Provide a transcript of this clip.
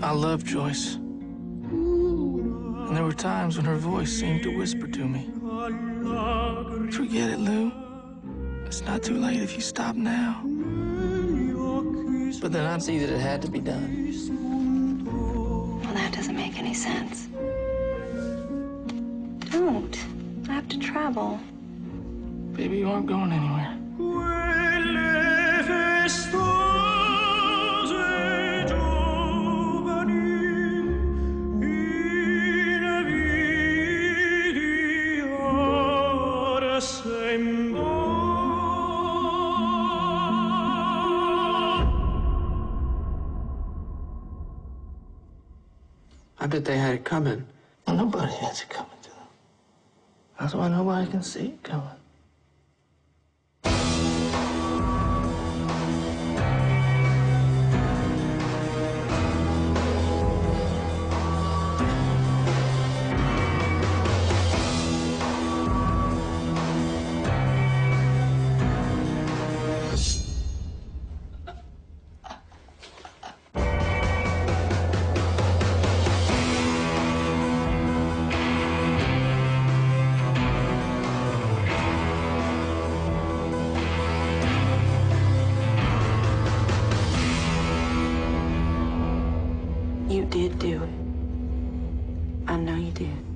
I loved Joyce. And there were times when her voice seemed to whisper to me, "Forget it, Lou. It's not too late if you stop now." But then I'd see that it had to be done. Well, that doesn't make any sense. Don't. I have to travel. Baby, you aren't going anywhere. I bet they had it coming. Well, nobody has it coming to them. That's why nobody can see it coming. You did do it. I know you did.